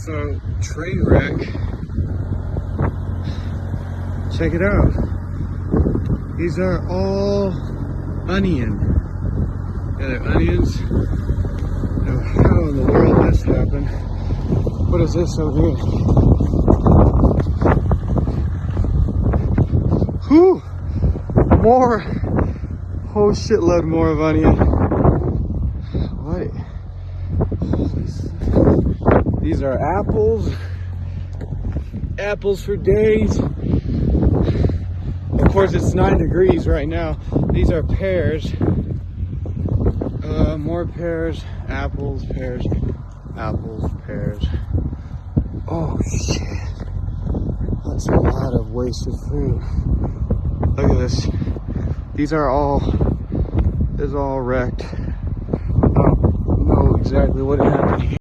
So, train wreck. Check it out. These are all onion. Yeah, they're onions. I don't know how in the world this happened. What is this over here? Whew! More! Whole shitload more of onion. What? Holy. These are apples. Apples for days. Of course, it's 9 degrees right now. These are pears. More pears, apples, pears, apples, pears. Oh shit. That's a lot of wasted food. Look at this. These are all, this is all wrecked. I don't know exactly what happened here.